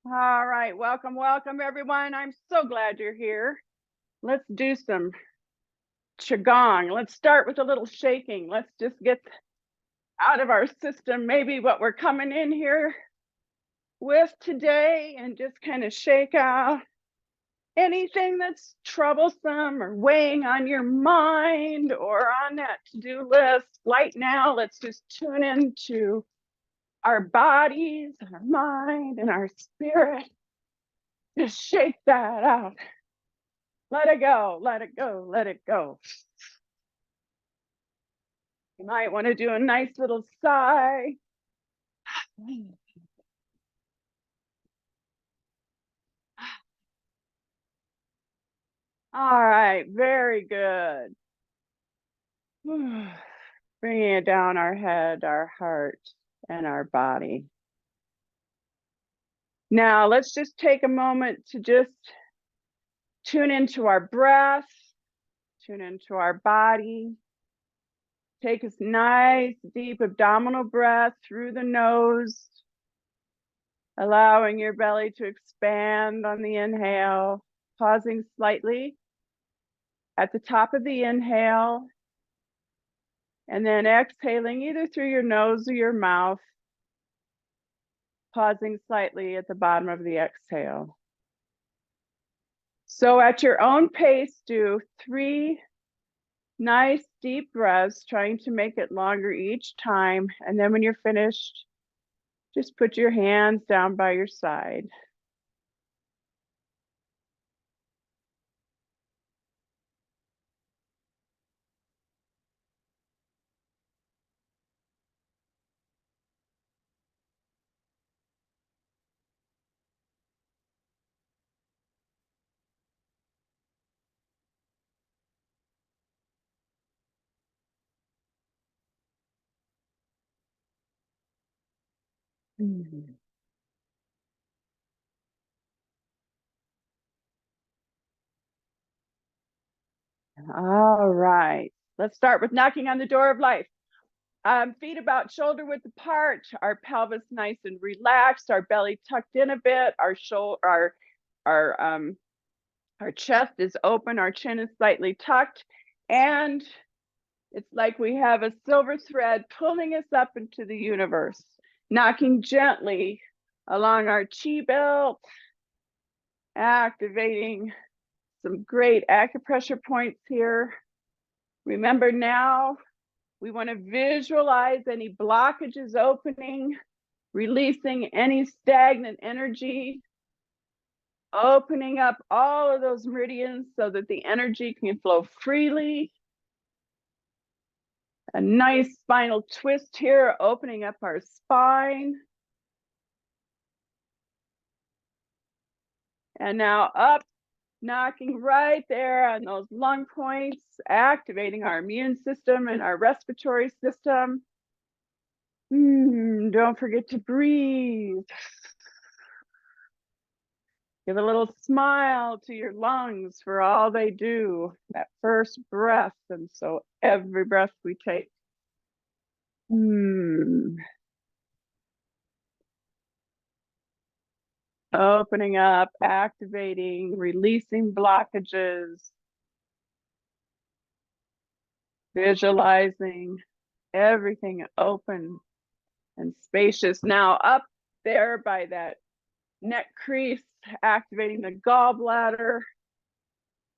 All right, welcome everyone. I'm so glad you're here. Let's do some Qigong. Let's start with a little shaking. Let's just get out of our system maybe what we're coming in here with today and just kind of shake out anything that's troublesome or weighing on your mind or on that to-do list. Right now, let's just tune into our bodies, our mind, and our spirit. Just shake that out. Let it go, let it go, let it go. You might want to do a nice little sigh. All right, very good. Bringing it down our head, our heart, and our body. Now, let's just take a moment to just tune into our breath, tune into our body. Take a nice, deep abdominal breath through the nose, allowing your belly to expand on the inhale, pausing slightly at the top of the inhale, and then exhaling either through your nose or your mouth, pausing slightly at the bottom of the exhale. So at your own pace, do 3 nice deep breaths, trying to make it longer each time. And then when you're finished, just put your hands down by your side. All right, let's start with knocking on the door of life. Feet about shoulder width apart, our pelvis nice and relaxed, our belly tucked in a bit, our chest is open, our chin is slightly tucked, and it's like we have a silver thread pulling us up into the universe, knocking gently along our chi belt, activating some great acupressure points here. Remember now, we want to visualize any blockages opening, releasing any stagnant energy, opening up all of those meridians so that the energy can flow freely. A nice spinal twist here, opening up our spine. And now up, knocking right there on those lung points, activating our immune system and our respiratory system. Don't forget to breathe. Give a little smile to your lungs for all they do, that first breath. And so every breath we take. Opening up, activating, releasing blockages, visualizing everything open and spacious. Now up there by that neck crease, activating the gallbladder,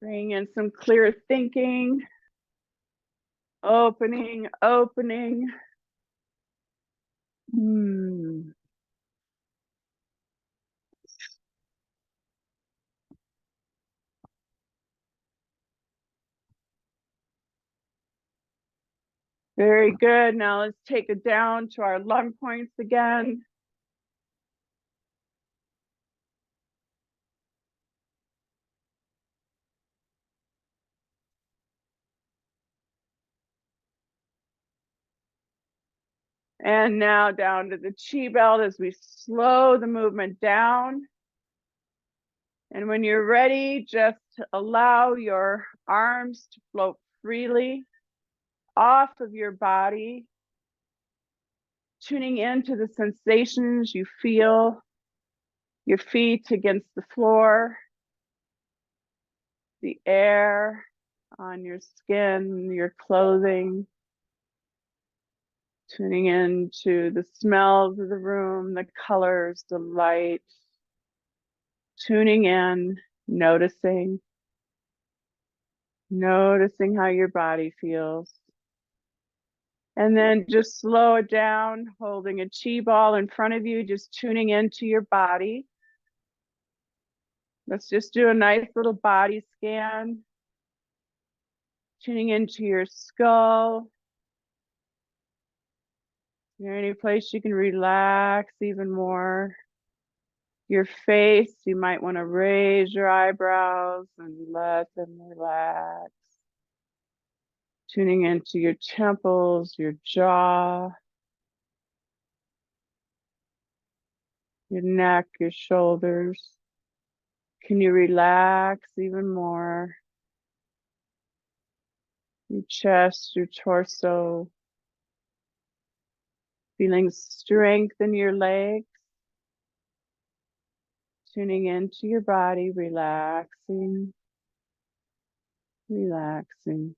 bringing in some clear thinking, opening. Very good. Now let's take it down to our lung points again. And now down to the chi belt as we slow the movement down. And when you're ready, just allow your arms to float freely off of your body, tuning into the sensations you feel your feet against the floor, the air on your skin, your clothing, tuning into the smells of the room, the colors, the light, tuning in, noticing how your body feels. And then just slow it down, holding a chi ball in front of you, just tuning into your body. Let's just do a nice little body scan. Tuning into your skull. Is there any place you can relax even more? Your face, you might want to raise your eyebrows and let them relax. Tuning into your temples, your jaw, your neck, your shoulders. Can you relax even more? Your chest, your torso. Feeling strength in your legs. Tuning into your body, relaxing, relaxing.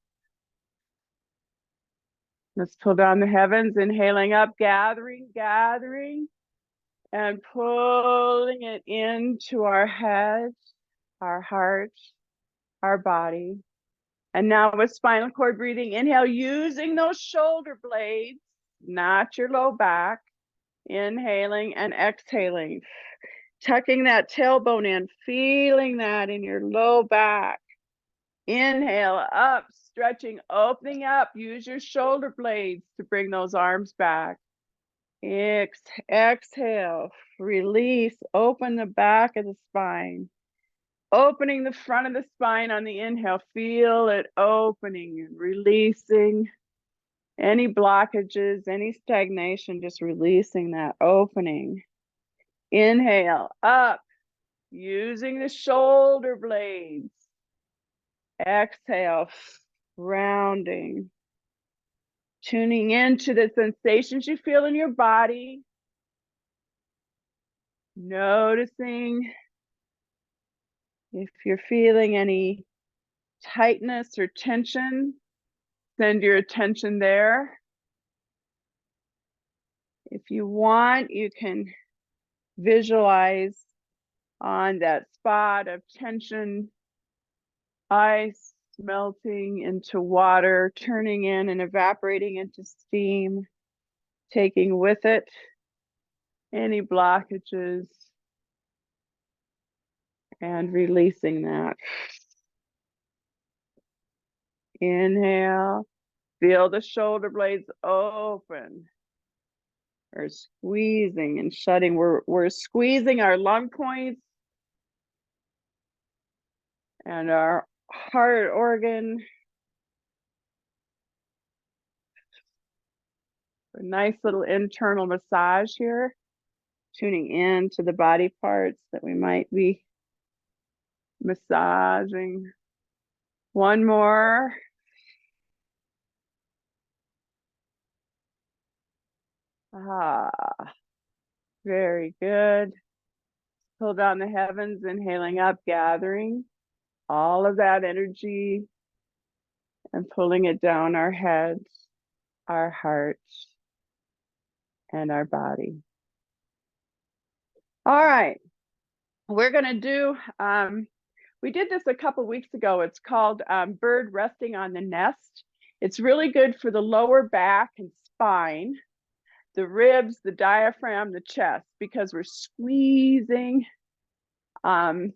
Let's pull down the heavens, inhaling up, gathering, and pulling it into our head, our heart, our body. And now with spinal cord breathing, inhale using those shoulder blades, not your low back. Inhaling and exhaling. Tucking that tailbone in, feeling that in your low back. Inhale up, stretching, opening up. Use your shoulder blades to bring those arms back. Exhale, release, open the back of the spine. Opening the front of the spine on the inhale. Feel it opening and releasing any blockages, any stagnation, just releasing that opening. Inhale up, using the shoulder blades. Exhale, rounding. Tuning into the sensations you feel in your body. Noticing if you're feeling any tightness or tension, send your attention there. If you want, you can visualize on that spot of tension, ice melting into water, turning in and evaporating into steam, taking with it any blockages and releasing that. Inhale, feel the shoulder blades open. Or squeezing and shutting. We're squeezing our lung points and our heart organ. A nice little internal massage here, tuning in to the body parts that we might be massaging. One more. Very good. Pull down the heavens, inhaling up, gathering all of that energy and pulling it down our heads, our hearts, and our body. All right, we're gonna do, we did this a couple weeks ago. It's called bird resting on the nest. It's really good for the lower back and spine, the ribs, the diaphragm, the chest, because we're squeezing and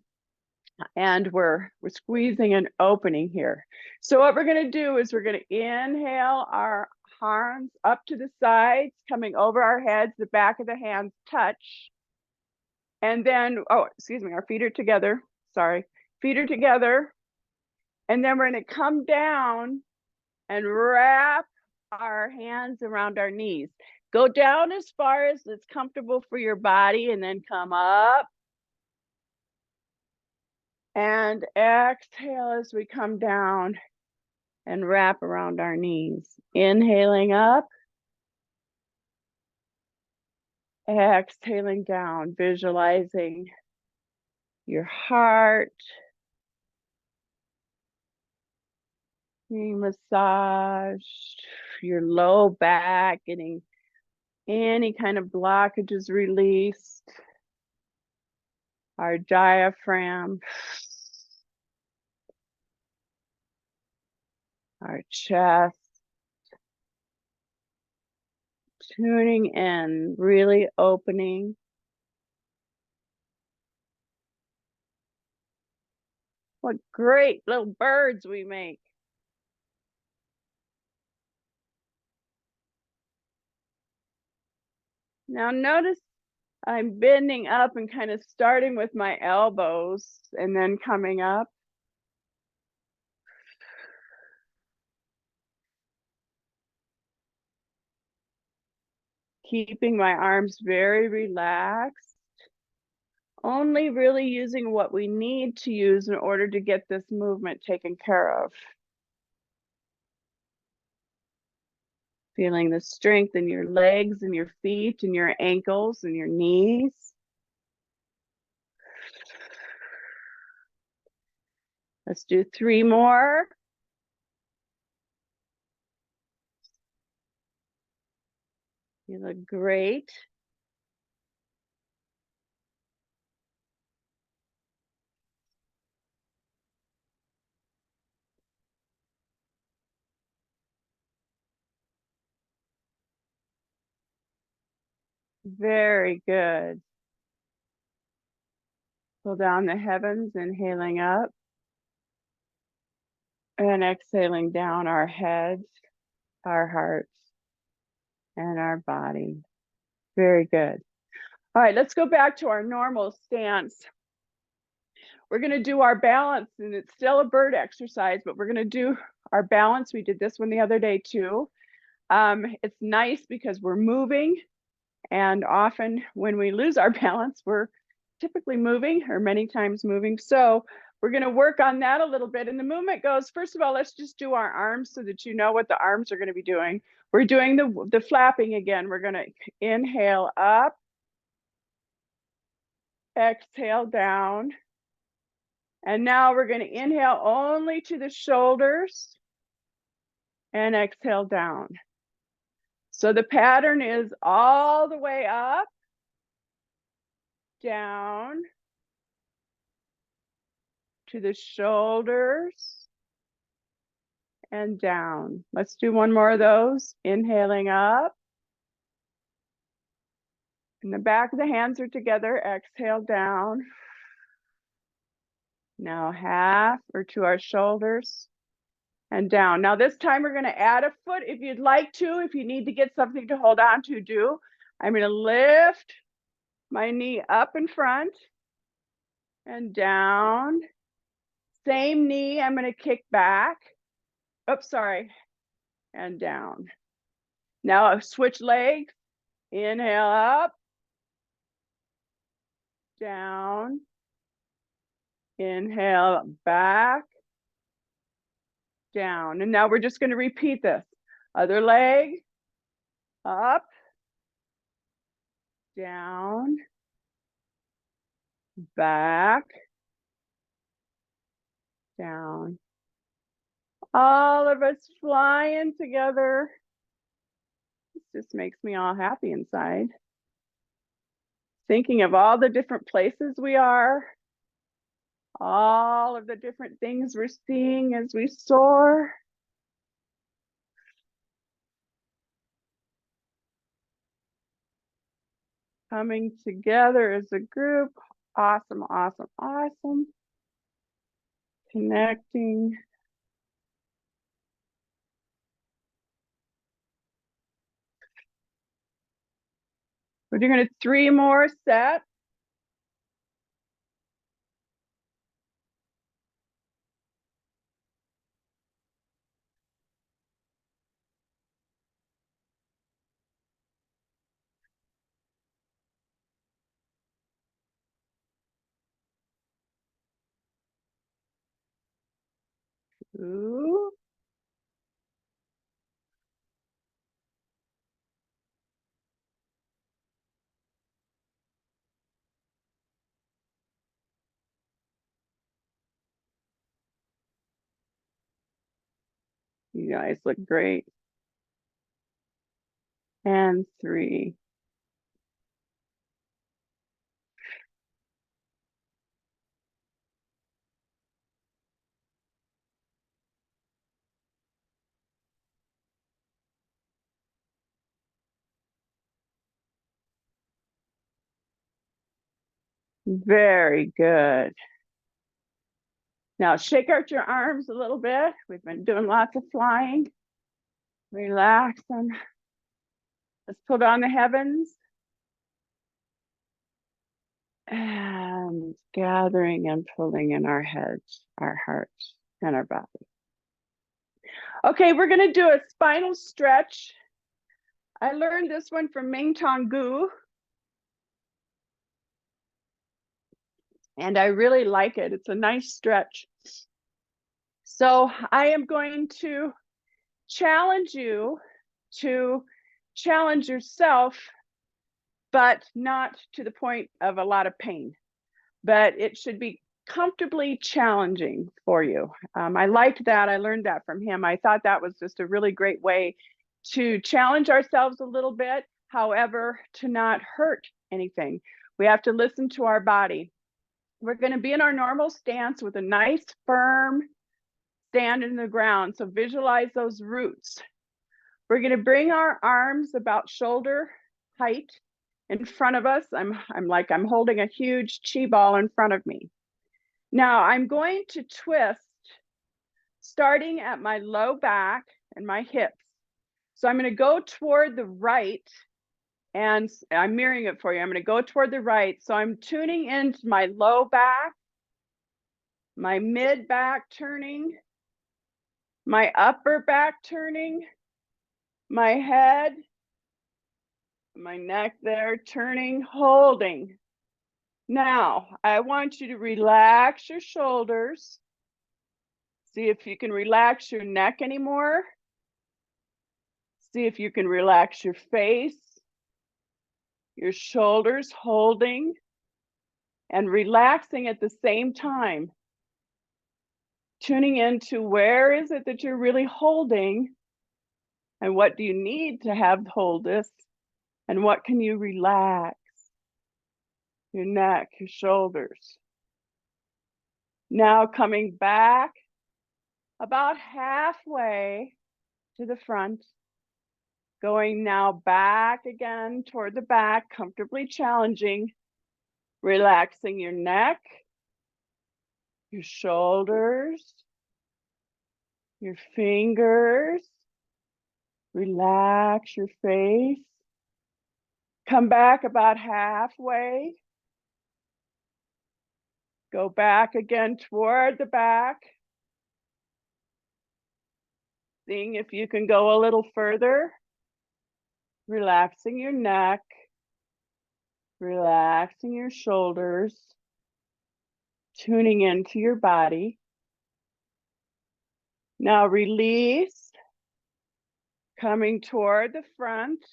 we're squeezing and opening here. So what we're gonna do is we're gonna inhale our arms up to the sides, coming over our heads, the back of the hands touch. And then, oh, excuse me, our feet are together, sorry. Feet are together. And then we're gonna come down and wrap our hands around our knees. Go down as far as it's comfortable for your body and then come up. And exhale as we come down and wrap around our knees. Inhaling up. Exhaling down, visualizing your heart being massaged, your low back, getting any kind of blockages released, our diaphragm, our chest, tuning in, really opening. What great little birds we make. Now notice I'm bending up and kind of starting with my elbows and then coming up. Keeping my arms very relaxed. Only really using what we need to use in order to get this movement taken care of. Feeling the strength in your legs and your feet and your ankles and your knees. Let's do 3 more. You look great. Very good. Pull down the heavens, inhaling up. And exhaling down our heads, our hearts, and our body. Very good. All right, let's go back to our normal stance. We're going to do our balance, and it's still a bird exercise, but we're going to do our balance. We did this one the other day too. It's nice because we're moving, and often when we lose our balance, we're typically moving or many times moving. So we're going to work on that a little bit. And the movement goes, first of all, let's just do our arms so that you know what the arms are going to be doing. We're doing the flapping again. We're going to inhale up, exhale down. And now we're going to inhale only to the shoulders and exhale down. So the pattern is all the way up, down, to the shoulders, and down. Let's do one more of those. Inhaling up. And the back of the hands are together. Exhale down. Now half or to our shoulders and down. Now this time we're going to add a foot if you'd like to. If you need to get something to hold on to, do. I'm going to lift my knee up in front and down. Same knee, I'm going to kick back. Oops, sorry. And down. Now I'll switch legs. Inhale up, down. Inhale back, down. And now we're just going to repeat this. Other leg, up, down, back, down. All of us flying together. This just makes me all happy inside. Thinking of all the different places we are, all of the different things we're seeing as we soar. Coming together as a group. Awesome, awesome, awesome. Connecting. We're doing 3 more sets. Ooh. You guys look great. And 3. Very good. Now shake out your arms a little bit. We've been doing lots of flying. Relax them. Let's pull down the heavens. And gathering and pulling in our heads, our hearts, and our body. Okay, we're going to do a spinal stretch. I learned this one from Ming Tong Gu. And I really like it. It's a nice stretch. So I am going to challenge you to challenge yourself, but not to the point of a lot of pain. But it should be comfortably challenging for you. I liked that. I learned that from him. I thought that was just a really great way to challenge ourselves a little bit, however, to not hurt anything. We have to listen to our body. We're going to be in our normal stance with a nice firm stand in the ground. So visualize those roots. We're going to bring our arms about shoulder height in front of us. I'm holding a huge chi ball in front of me. Now I'm going to twist starting at my low back and my hips. So I'm going to go toward the right, and I'm mirroring it for you. I'm going to go toward the right. So I'm tuning into my low back, my mid back turning, my upper back turning, my head, my neck there turning, holding. Now, I want you to relax your shoulders. See if you can relax your neck anymore. See if you can relax your face, your shoulders, holding and relaxing at the same time. Tuning into where is it that you're really holding and what do you need to have hold this and what can you relax? Your neck, your shoulders. Now coming back about halfway to the front, going now back again toward the back, comfortably challenging, relaxing your neck, your shoulders, your fingers, relax your face. Come back about halfway. Go back again toward the back. Seeing if you can go a little further. Relaxing your neck. Relaxing your shoulders. Tuning into your body. Now release. Coming toward the front.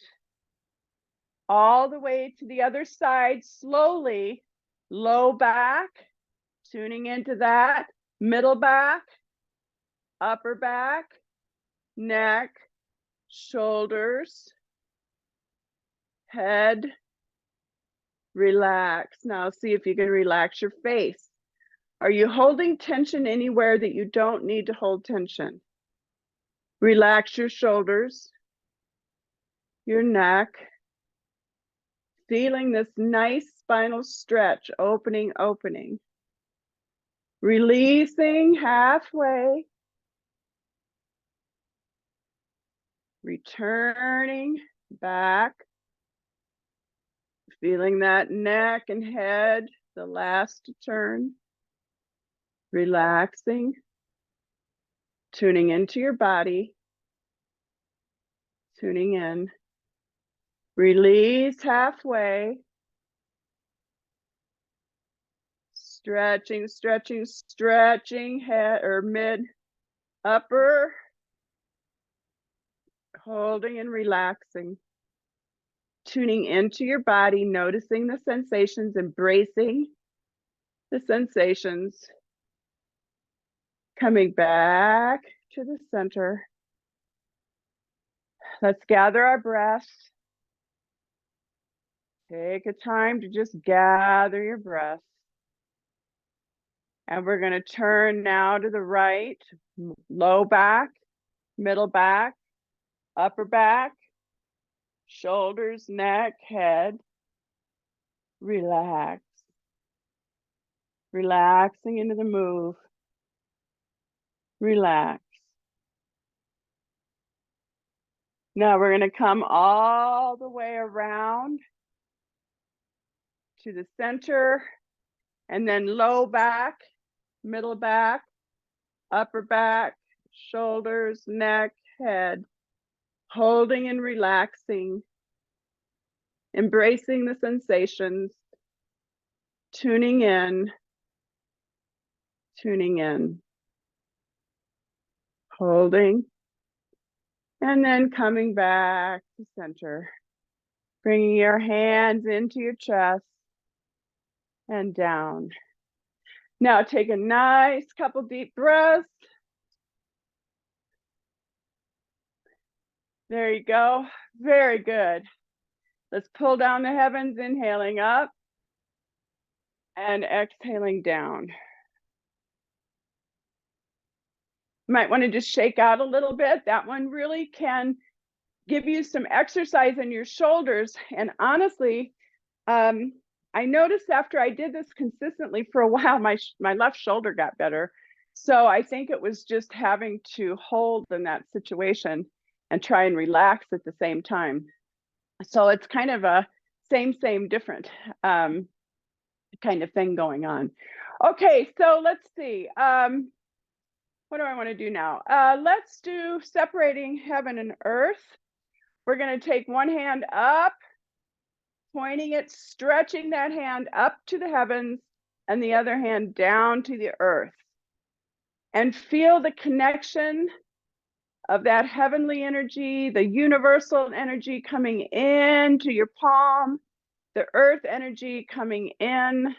All the way to the other side slowly. Low back. Tuning into that. Middle back. Upper back. Neck. Shoulders. Head. Relax. Now see if you can relax your face. Are you holding tension anywhere that you don't need to hold tension? Relax your shoulders, your neck, feeling this nice spinal stretch, opening, opening. Releasing halfway. Returning back. Feeling that neck and head, the last turn. Relaxing. Tuning into your body. Tuning in. Release halfway. Stretching, stretching, stretching, head or mid, upper. Holding and relaxing. Tuning into your body, noticing the sensations, embracing the sensations. Coming back to the center. Let's gather our breath. Take a time to just gather your breath. And we're going to turn now to the right, low back, middle back, upper back, shoulders, neck, head. Relax. Relaxing into the move. Relax. Now we're going to come all the way around to the center, and then low back, middle back, upper back, shoulders, neck, head, holding and relaxing, embracing the sensations, tuning in, holding, and then coming back to center, bringing your hands into your chest and down. Now take a nice couple deep breaths. There you go. Very good. Let's pull down the heavens, inhaling up and exhaling down. You might want to just shake out a little bit. That one really can give you some exercise in your shoulders. And honestly, I noticed after I did this consistently for a while, my left shoulder got better. So I think it was just having to hold in that situation and try and relax at the same time. So it's kind of a same, different kind of thing going on. Okay, so let's see. What do I want to do now? Let's do separating heaven and earth. We're going to take one hand up, pointing it, stretching that hand up to the heavens, and the other hand down to the earth. And feel the connection of that heavenly energy, the universal energy coming into your palm, the earth energy coming in,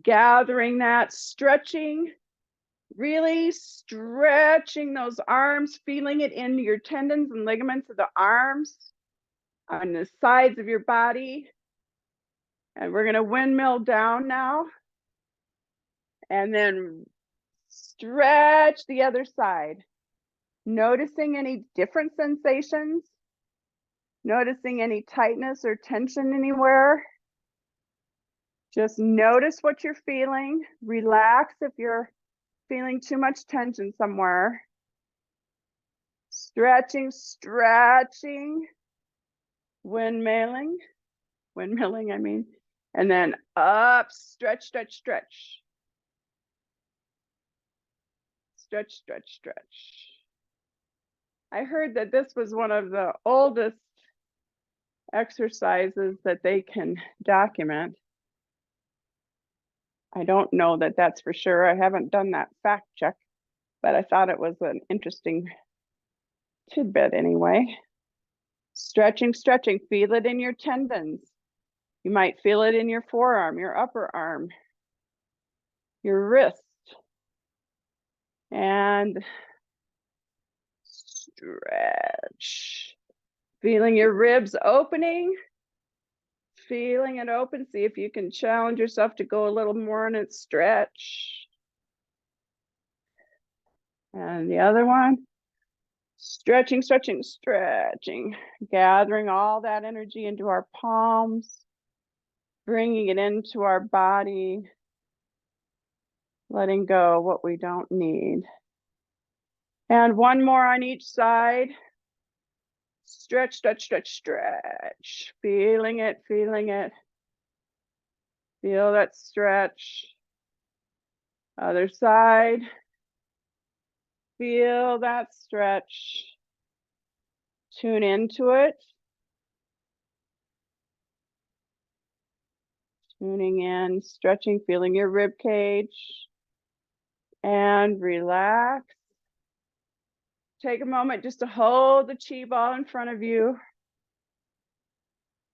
gathering that, stretching, really stretching those arms, feeling it in your tendons and ligaments of the arms, on the sides of your body. And we're going to windmill down now. And then stretch the other side. Noticing any different sensations. Noticing any tightness or tension anywhere. Just notice what you're feeling. Relax if you're feeling too much tension somewhere. Stretching, windmilling, I mean. And then up, stretch. Stretch. I heard that this was one of the oldest exercises that they can document. I don't know that that's for sure. I haven't done that fact check, but I thought it was an interesting tidbit anyway. Stretching, feel it in your tendons. You might feel it in your forearm, your upper arm, your wrist. And stretch. Feeling your ribs opening. Feeling it open. See if you can challenge yourself to go a little more in it. Stretch. And the other one. Stretching. Gathering all that energy into our palms. Bringing it into our body. Letting go what we don't need. And one more on each side. Stretch. Feeling it. Feel that stretch. Other side. Feel that stretch. Tune into it. Tuning in, stretching, feeling your rib cage. And relax. Take a moment just to hold the chi ball in front of you.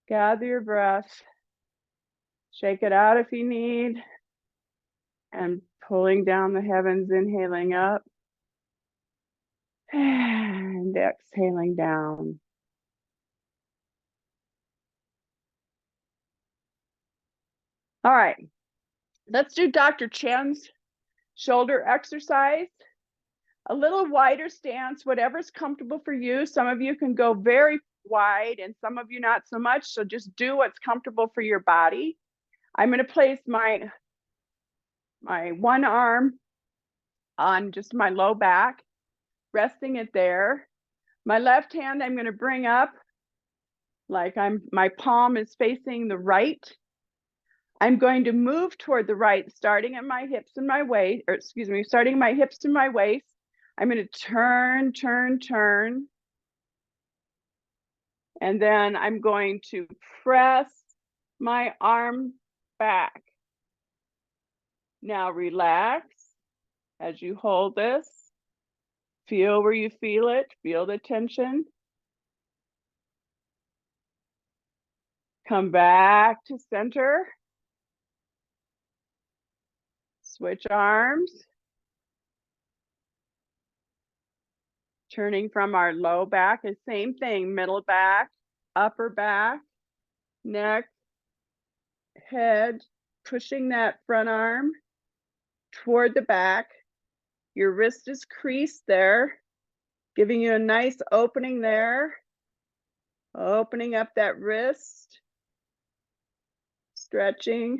Gather your breath. Shake it out if you need. And pulling down the heavens, inhaling up. And exhaling down. All right, let's do Dr. Chen's shoulder exercise. A little wider stance, whatever's comfortable for you. Some of you can go very wide and some of you not so much. So just do what's comfortable for your body. I'm going to place my one arm on just my low back, resting it there. My left hand I'm going to bring up like my palm is facing the right. I'm going to move toward the right, starting at my hips and my waist, or excuse me, starting my hips to my waist. I'm going to turn, turn, turn. And then I'm going to press my arm back. Now relax as you hold this. Feel where you feel it. Feel the tension. Come back to center. Switch arms. Turning from our low back, the same thing, middle back, upper back, neck, head, pushing that front arm toward the back. Your wrist is creased there, giving you a nice opening there. Opening up that wrist, stretching,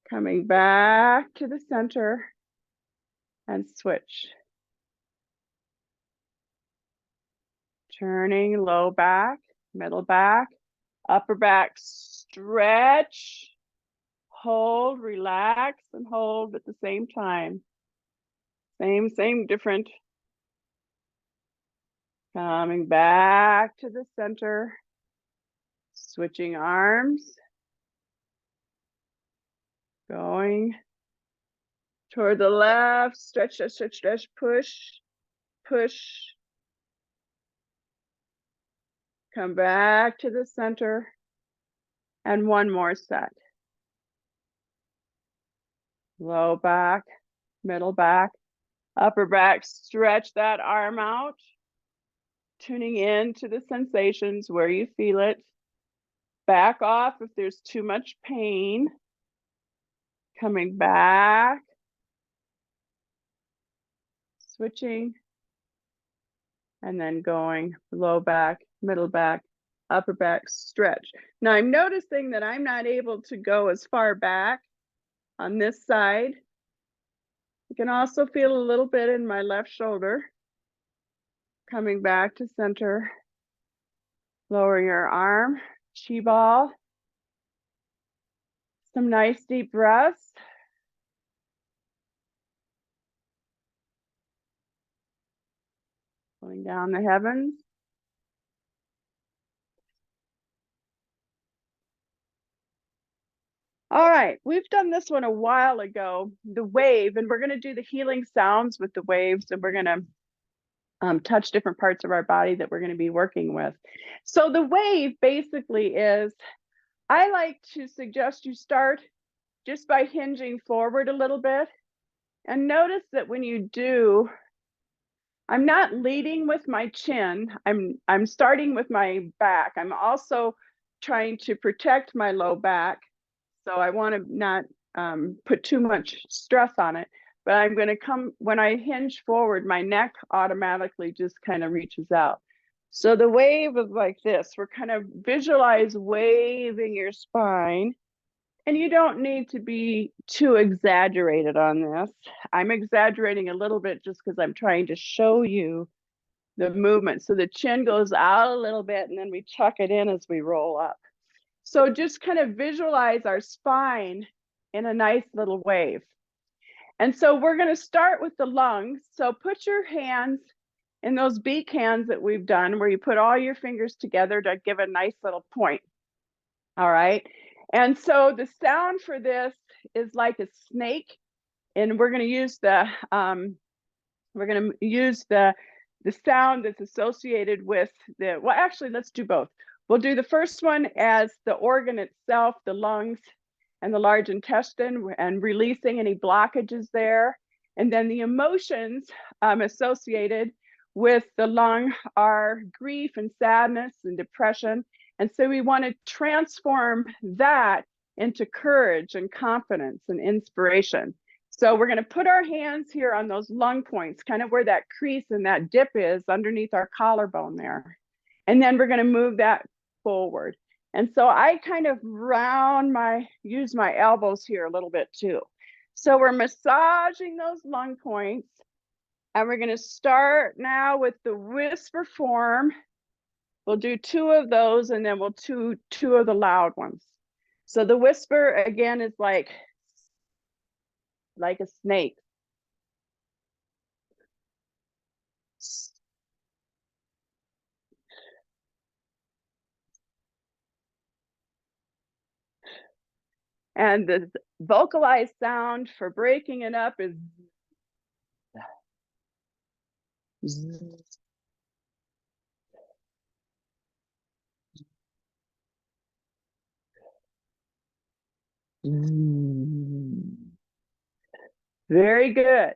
coming back to the center, and switch. Turning low back, middle back, upper back, stretch, hold, relax, and hold at the same time. Same, different. Coming back to the center, switching arms, going toward the left, stretch, stretch, stretch, stretch, push, push. Come back to the center, and one more set. Low back, middle back, upper back, stretch that arm out, tuning in to the sensations where you feel it. Back off if there's too much pain. Coming back, switching, and then going low back, middle back, upper back, stretch. Now I'm noticing that I'm not able to go as far back on this side. You can also feel a little bit in my left shoulder. Coming back to center. Lower your arm, chi ball. Some nice deep breaths. Pulling down the heavens. All right, we've done this one a while ago, the wave, and we're going to do the healing sounds with the waves, and we're going to touch different parts of our body that we're going to be working with. So the wave basically is, I like to suggest you start just by hinging forward a little bit, and notice that when you do, I'm not leading with my chin. I'm starting with my back. I'm also trying to protect my low back. So I want to not put too much stress on it, but I'm going to come, when I hinge forward, my neck automatically just kind of reaches out. So the wave is like this. We're kind of visualize waving your spine. And you don't need to be too exaggerated on this. I'm exaggerating a little bit just because I'm trying to show you the movement. So the chin goes out a little bit and then we tuck it in as we roll up. So just kind of visualize our spine in a nice little wave. And so we're going to start with the lungs. So put your hands in those beak hands that we've done where you put all your fingers together to give a nice little point. All right. And so the sound for this is like a snake, and we're going to use the sound that's associated with the, well, actually, let's do both. We'll do the first one as the organ itself, the lungs and the large intestine, and releasing any blockages there. And then the emotions associated with the lung are grief and sadness and depression. And so we want to transform that into courage and confidence and inspiration. So we're going to put our hands here on those lung points, kind of where that crease and that dip is underneath our collarbone there. And then we're going to move that forward. And so I kind of use my elbows here a little bit too. So we're massaging those lung points. And we're going to start now with the whisper form. We'll do 2 of those, and then we'll do 2 of the loud ones. So the whisper, again, is like a snake. And the vocalized sound for breaking it up is very good.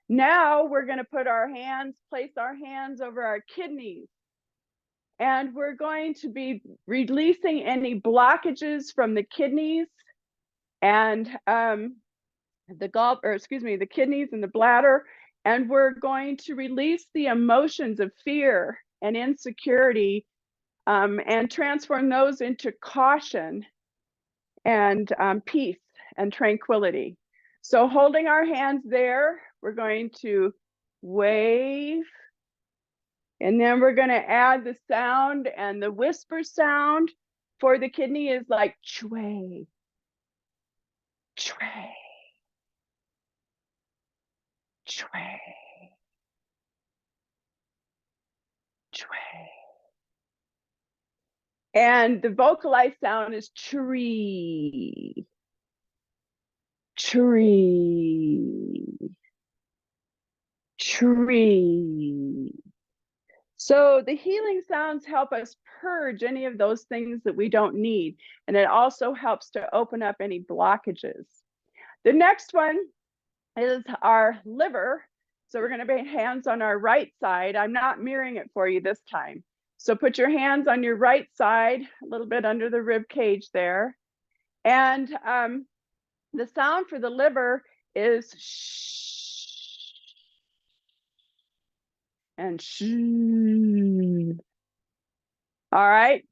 Now we're going to place our hands over our kidneys. And we're going to be releasing any blockages from the kidneys and the kidneys and the bladder. And we're going to release the emotions of fear and insecurity and transform those into caution and peace and tranquility. So holding our hands there, we're going to wave. And then we're going to add the sound, and the whisper sound for the kidney is like chway, chway, chway, chway. And the vocalized sound is tree, tree, tree. So the healing sounds help us purge any of those things that we don't need. And it also helps to open up any blockages. The next one is our liver. So we're going to put hands on our right side. I'm not mirroring it for you this time. So put your hands on your right side, a little bit under the rib cage there. And the sound for the liver is shh and shh. All right.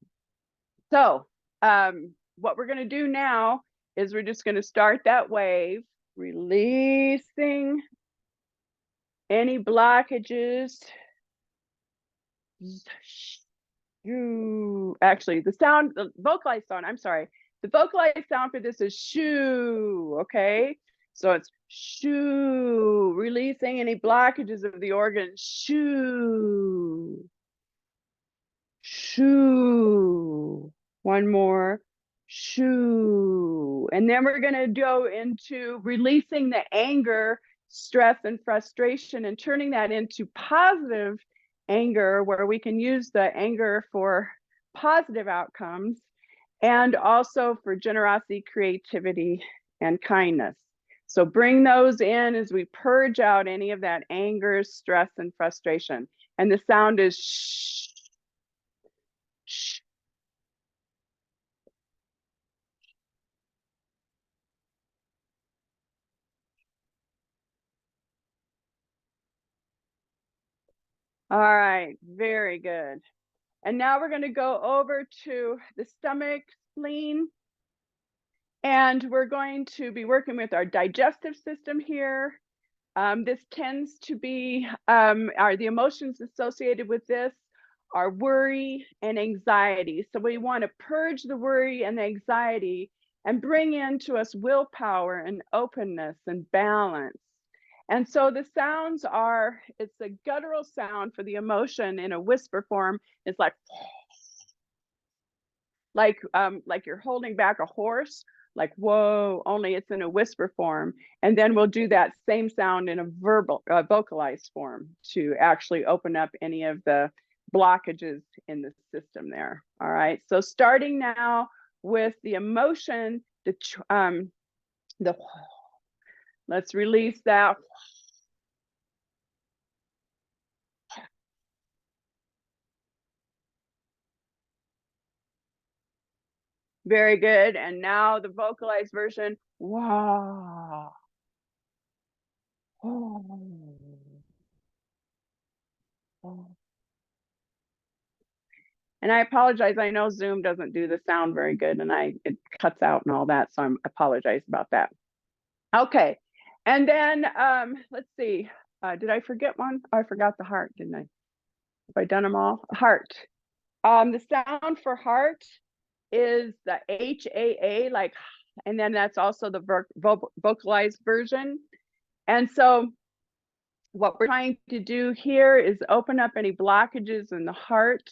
So what we're going to do now is we're just going to start that wave, releasing any blockages. Actually, the vocalized sound, I'm sorry. The vocalized sound for this is shoo, okay? So it's shoo, releasing any blockages of the organ, shoo, shoo. One more, shoo. And then we're gonna go into releasing the anger, stress, and frustration and turning that into positive anger, where we can use the anger for positive outcomes and also for generosity, creativity, and kindness. So bring those in as we purge out any of that anger, stress, and frustration. And the sound is shh, shh. All right, very good. And now we're going to go over to the stomach, spleen, and we're going to be working with our digestive system here. This tends to be the emotions associated with this are worry and anxiety. So we want to purge the worry and the anxiety and bring into us willpower and openness and balance. And so the sounds are, it's a guttural sound for the emotion in a whisper form. It's like you're holding back a horse, like whoa, only it's in a whisper form. And then we'll do that same sound in a vocalized form to actually open up any of the blockages in the system there. All right, so starting now with the emotion, let's release that. Very good. And now the vocalized version. Wow. Oh. Oh. And I apologize. I know Zoom doesn't do the sound very good and it cuts out and all that. So I apologize about that. Okay. And then let's see. Did I forget one? Oh, I forgot the heart, didn't I? Have I done them all? Heart. The sound for heart is the HAA, like, and then that's also the vocalized version. And so what we're trying to do here is open up any blockages in the heart.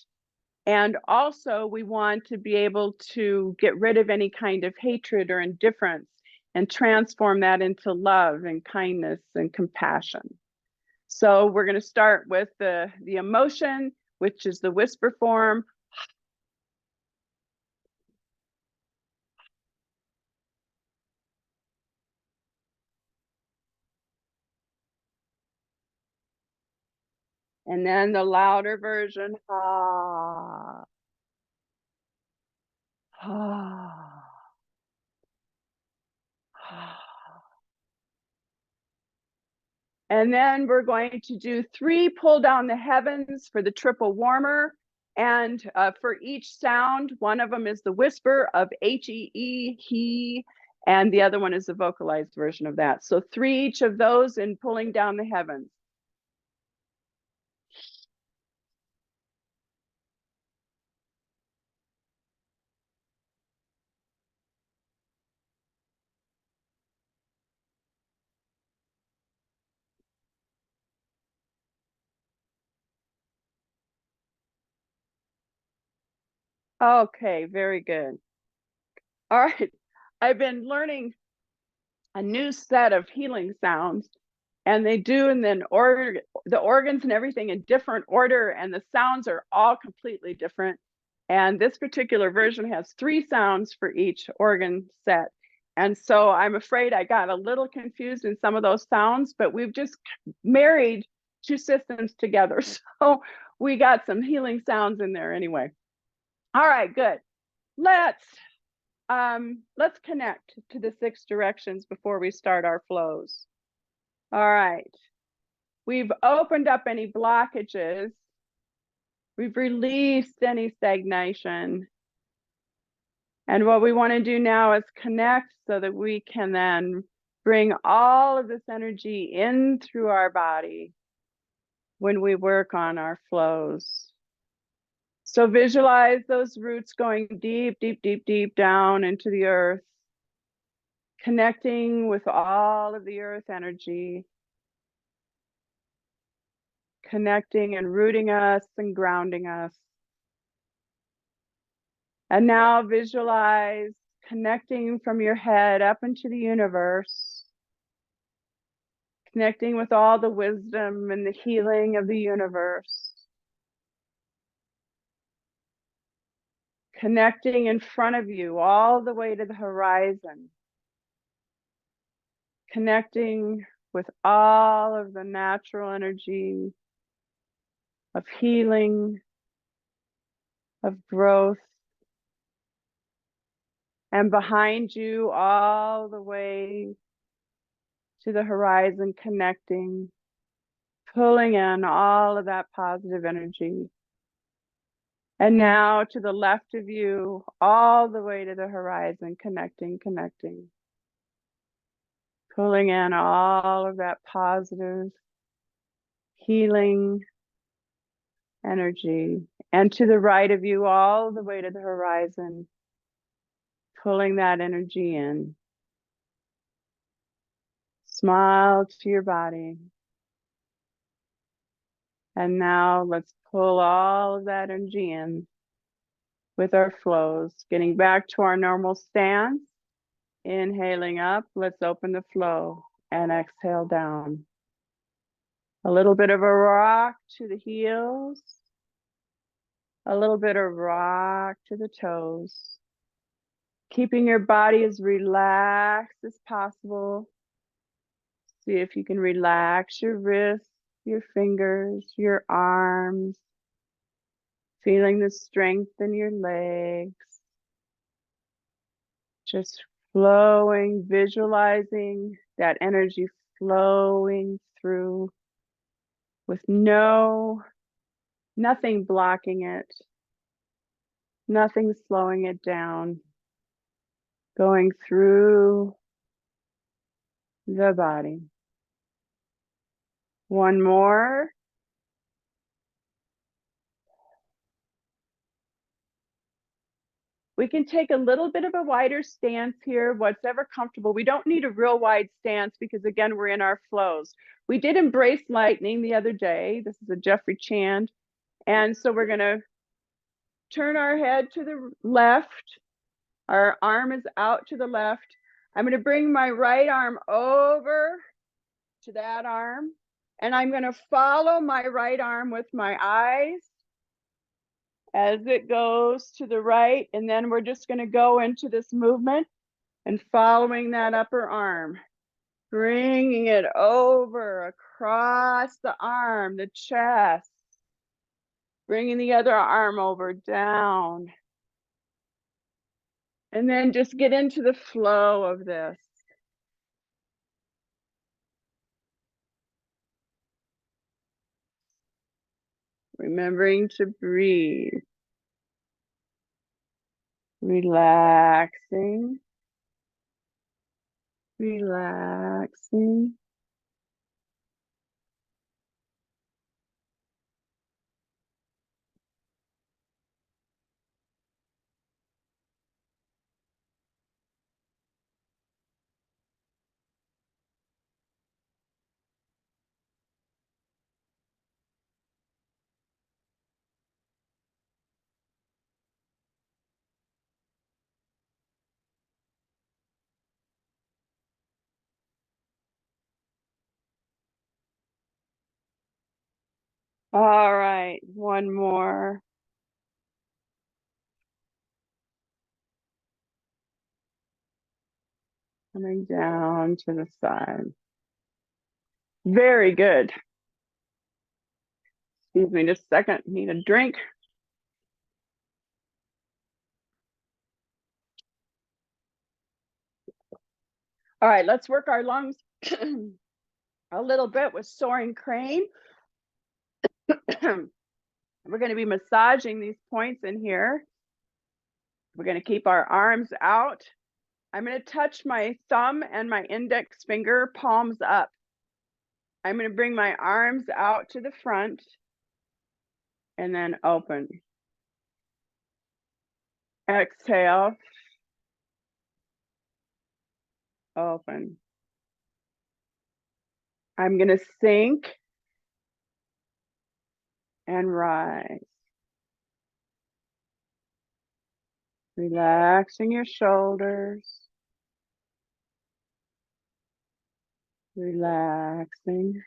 And also we want to be able to get rid of any kind of hatred or indifference and transform that into love and kindness and compassion. So we're going to start with the emotion, which is the whisper form. And then the louder version, ah, ah, ah. And then we're going to do 3 pull down the heavens for the triple warmer. And for each sound, one of them is the whisper of H-E-E, he, and the other one is the vocalized version of that. So 3 each of those in pulling down the heavens. Okay, very good. All right. I've been learning a new set of healing sounds, and they do, and then order the organs and everything in different order, and the sounds are all completely different. And this particular version has 3 sounds for each organ set. And so I'm afraid I got a little confused in some of those sounds, but we've just married 2 systems together. So we got some healing sounds in there anyway. All right, good. Let's connect to the 6 directions before we start our flows. All right. We've opened up any blockages. We've released any stagnation. And what we want to do now is connect so that we can then bring all of this energy in through our body when we work on our flows. So visualize those roots going deep, deep, deep, deep down into the earth, connecting with all of the earth energy, connecting and rooting us and grounding us. And now visualize connecting from your head up into the universe, connecting with all the wisdom and the healing of the universe, connecting in front of you all the way to the horizon, connecting with all of the natural energy of healing, of growth, and behind you all the way to the horizon, connecting, pulling in all of that positive energy. And now to the left of you, all the way to the horizon, connecting, connecting, pulling in all of that positive, healing energy. And to the right of you, all the way to the horizon, pulling that energy in. Smile to your body. And now let's pull all of that energy in with our flows, getting back to our normal stance. Inhaling up, let's open the flow and exhale down. A little bit of a rock to the heels, a little bit of rock to the toes. Keeping your body as relaxed as possible. See if you can relax your wrists, your fingers, your arms, feeling the strength in your legs. Just flowing, visualizing that energy flowing through with nothing blocking it, nothing slowing it down, going through the body. One more. We can take a little bit of a wider stance here, whatever comfortable. We don't need a real wide stance because again, we're in our flows. We did embrace lightning the other day. This is a Jeffrey Chand. And so we're gonna turn our head to the left. Our arm is out to the left. I'm gonna bring my right arm over to that arm. And I'm gonna follow my right arm with my eyes as it goes to the right. And then we're just gonna go into this movement and following that upper arm, bringing it over across the arm, the chest, bringing the other arm over down. And then just get into the flow of this. Remembering to breathe. Relaxing. Relaxing. All right, one more. Coming down to the side. Very good. Excuse me just a second, need a drink. All right, let's work our lungs a little bit with Soaring Crane. We're going to be massaging these points in here. We're going to keep our arms out. I'm going to touch my thumb and my index finger palms up. I'm going to bring my arms out to the front and then open. Exhale. Open. I'm going to sink and rise. Relaxing your shoulders. Relaxing.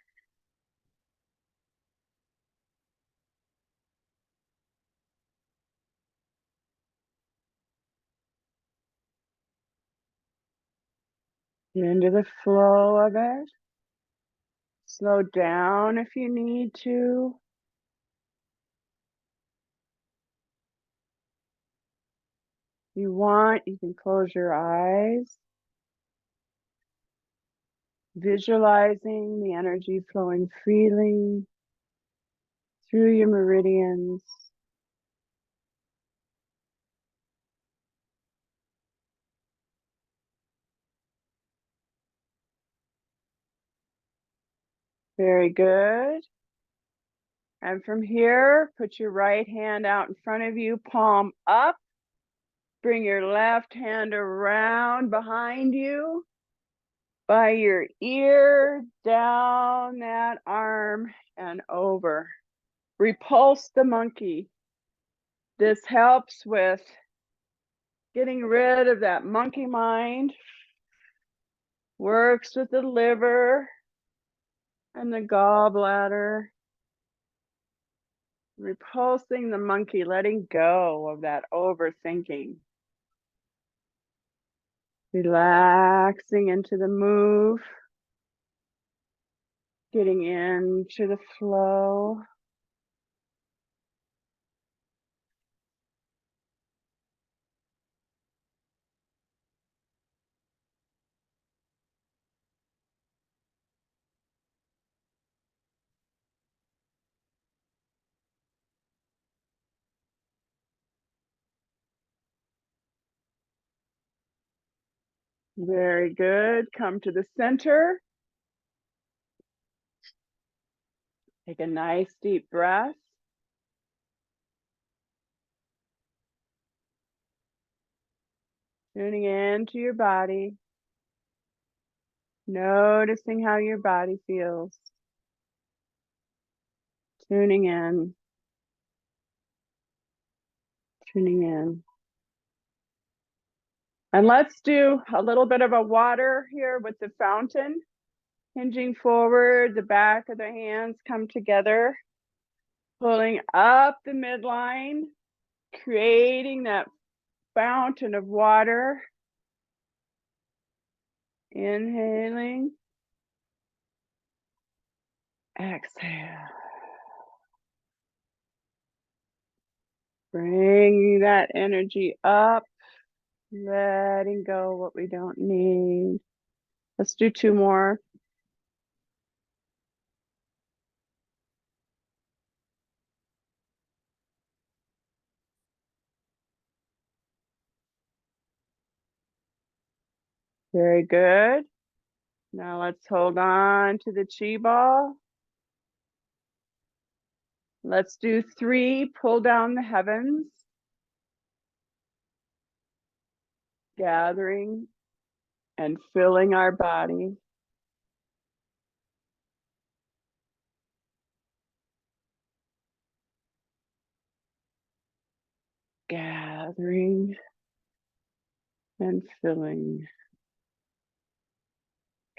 Get into the flow of it. Slow down if you need to. If you want, you can close your eyes. Visualizing the energy flowing freely through your meridians. Very good. And from here, put your right hand out in front of you, palm up. Bring your left hand around behind you, by your ear, down that arm and over. Repulse the monkey. This helps with getting rid of that monkey mind. Works with the liver and the gallbladder. Repulsing the monkey, letting go of that overthinking. Relaxing into the move. Getting into the flow. Very good. Come to the center. Take a nice deep breath. Tuning into your body. Noticing how your body feels. Tuning in. Tuning in. And let's do a little bit of a water here with the fountain. Hinging forward, the back of the hands come together. Pulling up the midline. Creating that fountain of water. Inhaling. Exhale. Bringing that energy up. Letting go what we don't need. Let's do 2 more. Very good. Now let's hold on to the chi ball. Let's do 3, pull down the heavens. Gathering and filling our body. Gathering and filling.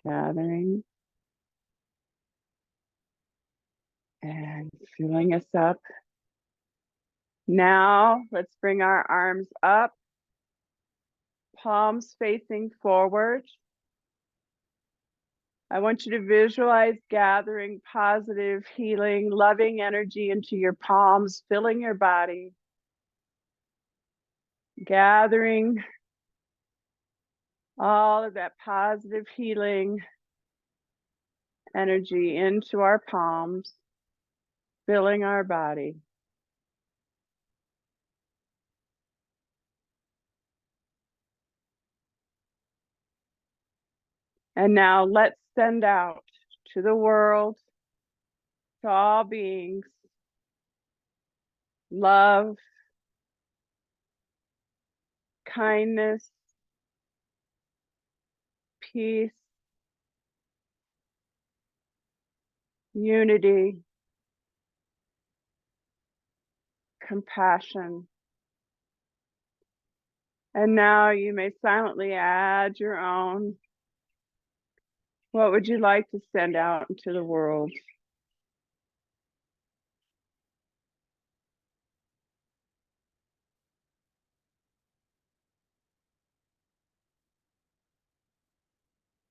Gathering and filling us up. Now let's bring our arms up. Palms facing forward. I want you to visualize gathering positive, healing, loving energy into your palms, filling your body. Gathering all of that positive, healing energy into our palms, filling our body. And now let's send out to the world, to all beings, love, kindness, peace, unity, compassion. And now you may silently add your own. What would you like to send out into the world?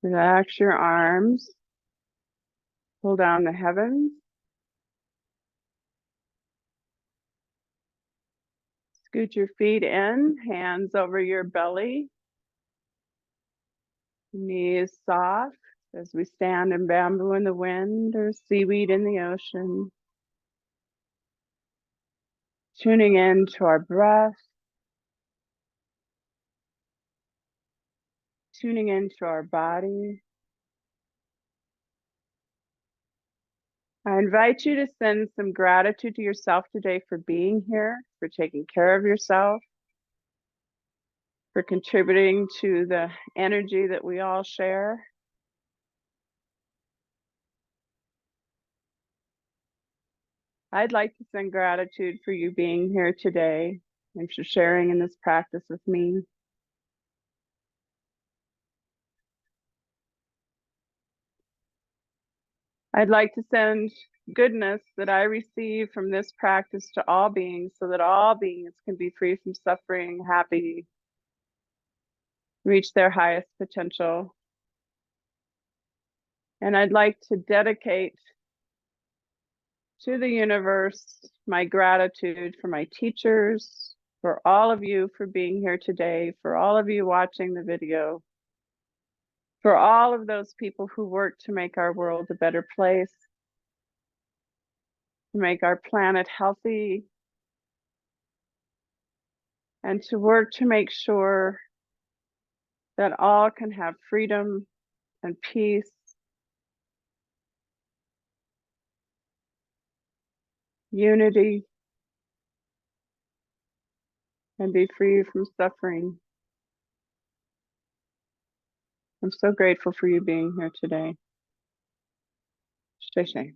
Relax your arms. Pull down the heavens. Scoot your feet in, hands over your belly. Knees soft as we stand in bamboo in the wind or seaweed in the ocean. Tuning in to our breath. Tuning into our body. I invite you to send some gratitude to yourself today for being here, for taking care of yourself, for contributing to the energy that we all share. I'd like to send gratitude for you being here today and for sharing in this practice with me. I'd like to send goodness that I receive from this practice to all beings so that all beings can be free from suffering, happy, reach their highest potential. And I'd like to dedicate to the universe my gratitude for my teachers, for all of you for being here today, for all of you watching the video, for all of those people who work to make our world a better place, to make our planet healthy, and to work to make sure that all can have freedom and peace, unity, and be free from suffering. I'm so grateful for you being here today. Shay.